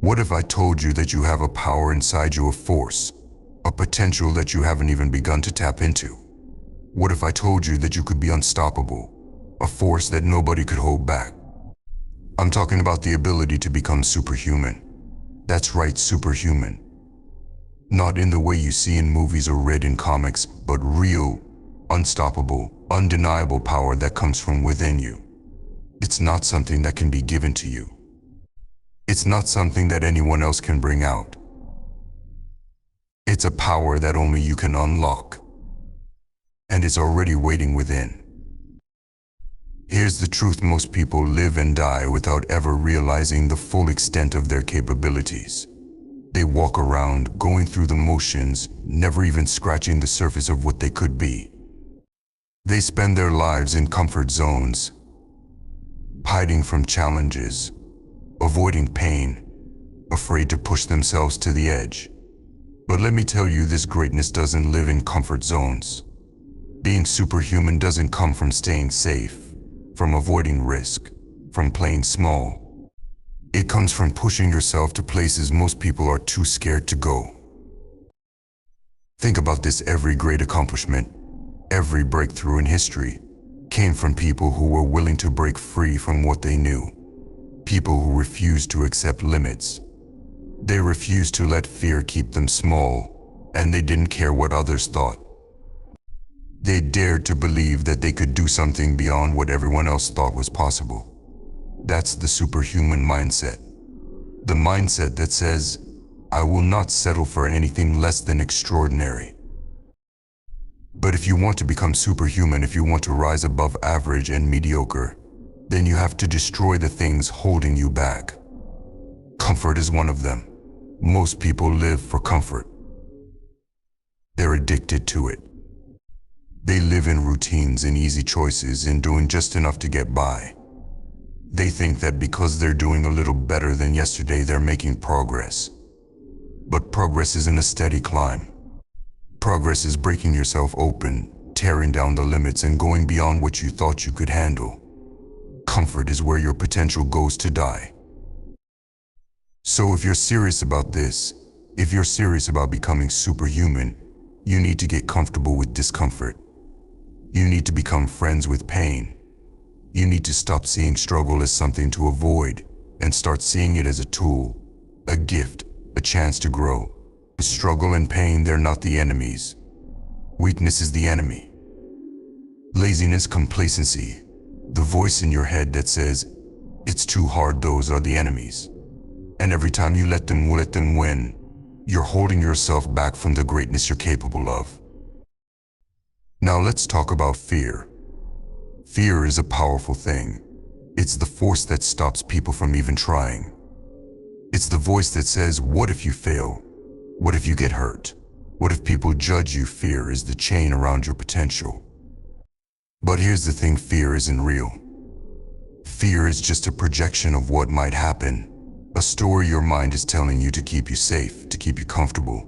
What if I told you that you have a power inside you, a force, a potential that you haven't even begun to tap into? What if I told you that you could be unstoppable, a force that nobody could hold back? I'm talking about the ability to become superhuman. That's right, superhuman. Not in the way you see in movies or read in comics, but real, unstoppable, undeniable power that comes from within you. It's not something that can be given to you. It's not something that anyone else can bring out. It's a power that only you can unlock. And it's already waiting within. Here's the truth: most people live and die without ever realizing the full extent of their capabilities. They walk around, going through the motions, never even scratching the surface of what they could be. They spend their lives in comfort zones, hiding from challenges, avoiding pain, afraid to push themselves to the edge. But let me tell you, this greatness doesn't live in comfort zones. Being superhuman doesn't come from staying safe, from avoiding risk, from playing small. It comes from pushing yourself to places most people are too scared to go. Think about this: every great accomplishment, every breakthrough in history came from people who were willing to break free from what they knew. People who refused to accept limits. They refused to let fear keep them small, and they didn't care what others thought. They dared to believe that they could do something beyond what everyone else thought was possible. That's the superhuman mindset. The mindset that says, I will not settle for anything less than extraordinary. But if you want to become superhuman, if you want to rise above average and mediocre, then you have to destroy the things holding you back. Comfort is one of them. Most people live for comfort. They're addicted to it. They live in routines, in easy choices, in doing just enough to get by. They think that because they're doing a little better than yesterday, they're making progress. But progress isn't a steady climb. Progress is breaking yourself open, tearing down the limits, and going beyond what you thought you could handle. Comfort is where your potential goes to die. So if you're serious about this, if you're serious about becoming superhuman, you need to get comfortable with discomfort. You need to become friends with pain. You need to stop seeing struggle as something to avoid and start seeing it as a tool, a gift, a chance to grow. Struggle and pain, they're not the enemies. Weakness is the enemy. Laziness, complacency, the voice in your head that says, it's too hard, those are the enemies. And every time you let them win, you're holding yourself back from the greatness you're capable of. Now let's talk about fear. Fear is a powerful thing. It's the force that stops people from even trying. It's the voice that says, what if you fail? What if you get hurt? What if people judge you? Fear is the chain around your potential. But here's the thing: fear isn't real. Fear is just a projection of what might happen. A story your mind is telling you to keep you safe, to keep you comfortable.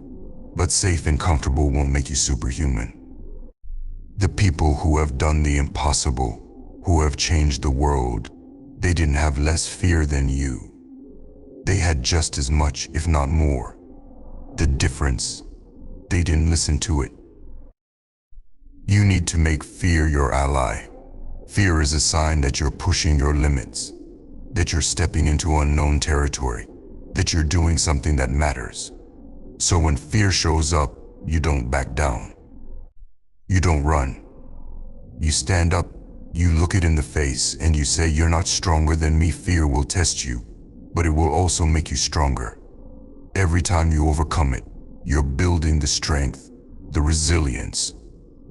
But safe and comfortable won't make you superhuman. The people who have done the impossible, who have changed the world, they didn't have less fear than you. They had just as much, if not more. The difference, they didn't listen to it. You need to make fear your ally. Fear is a sign that you're pushing your limits, that you're stepping into unknown territory, that you're doing something that matters. So when fear shows up, you don't back down. You don't run. You stand up, you look it in the face, and you say, you're not stronger than me. Fear will test you, but it will also make you stronger. Every time you overcome it, you're building the strength, the resilience,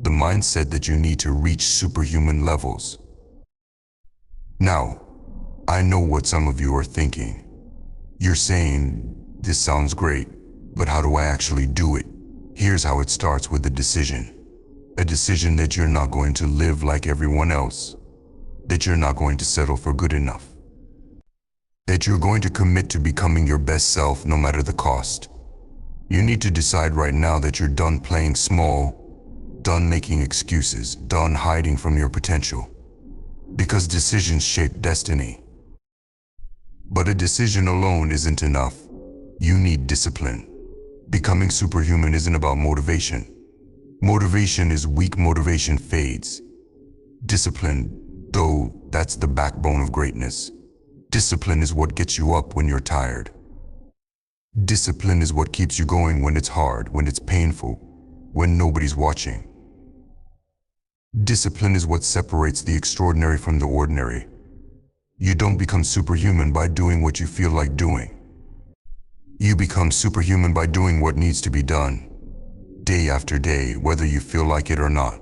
the mindset that you need to reach superhuman levels. Now, I know what some of you are thinking. You're saying, this sounds great, but how do I actually do it? Here's how it starts: with a decision. A decision that you're not going to live like everyone else, that you're not going to settle for good enough, that you're going to commit to becoming your best self no matter the cost. You need to decide right now that you're done playing small, done making excuses, done hiding from your potential. Because decisions shape destiny. But a decision alone isn't enough. You need discipline. Becoming superhuman isn't about motivation. Motivation is weak, motivation fades. Discipline, though, that's the backbone of greatness. Discipline is what gets you up when you're tired. Discipline is what keeps you going when it's hard, when it's painful, when nobody's watching. Discipline is what separates the extraordinary from the ordinary. You don't become superhuman by doing what you feel like doing. You become superhuman by doing what needs to be done, day after day, whether you feel like it or not.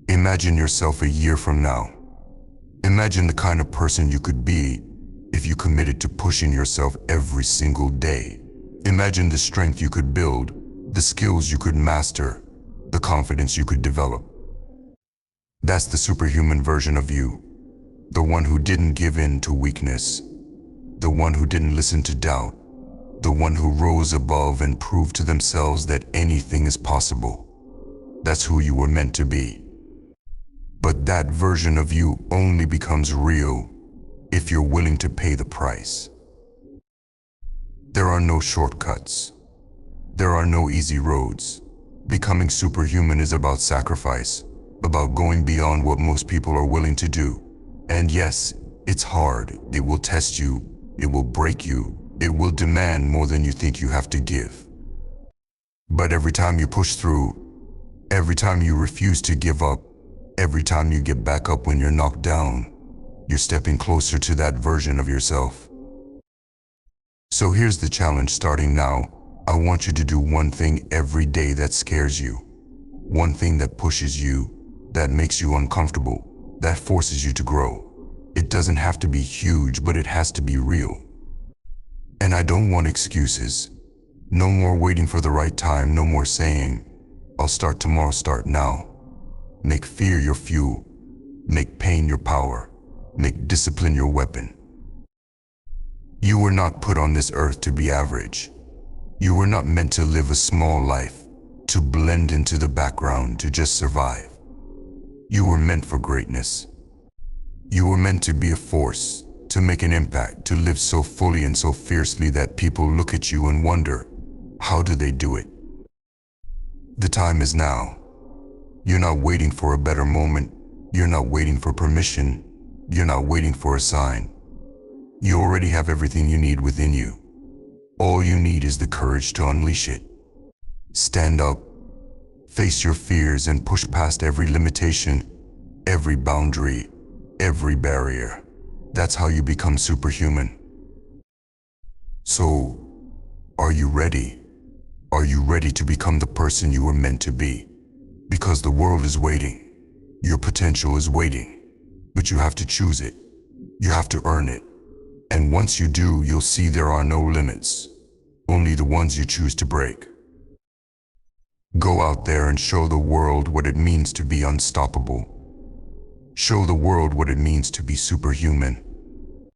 Imagine yourself a year from now. Imagine the kind of person you could be if you committed to pushing yourself every single day. Imagine the strength you could build, the skills you could master, the confidence you could develop. That's the superhuman version of you. The one who didn't give in to weakness. The one who didn't listen to doubt. The one who rose above and proved to themselves that anything is possible. That's who you were meant to be. But that version of you only becomes real if you're willing to pay the price. There are no shortcuts. There are no easy roads. Becoming superhuman is about sacrifice, about going beyond what most people are willing to do. And yes, it's hard. It will test you. It will break you. It will demand more than you think you have to give. But every time you push through, every time you refuse to give up, every time you get back up when you're knocked down, you're stepping closer to that version of yourself. So here's the challenge starting now. I want you to do one thing every day that scares you. One thing that pushes you, that makes you uncomfortable, that forces you to grow. It doesn't have to be huge, but it has to be real. And I don't want excuses. No more waiting for the right time, no more saying, I'll start tomorrow, start now. Make fear your fuel. Make pain your power. Make discipline your weapon. You were not put on this earth to be average. You were not meant to live a small life, to blend into the background, to just survive. You were meant for greatness. You were meant to be a force, to make an impact, to live so fully and so fiercely that people look at you and wonder, how do they do it? The time is now. You're not waiting for a better moment. You're not waiting for permission. You're not waiting for a sign. You already have everything you need within you. All you need is the courage to unleash it. Stand up, face your fears, and push past every limitation, every boundary, every barrier. That's how you become superhuman. So, are you ready? Are you ready to become the person you were meant to be? Because the world is waiting. Your potential is waiting. But you have to choose it. You have to earn it. And once you do, you'll see there are no limits. Only the ones you choose to break. Go out there and show the world what it means to be unstoppable. Show the world what it means to be superhuman.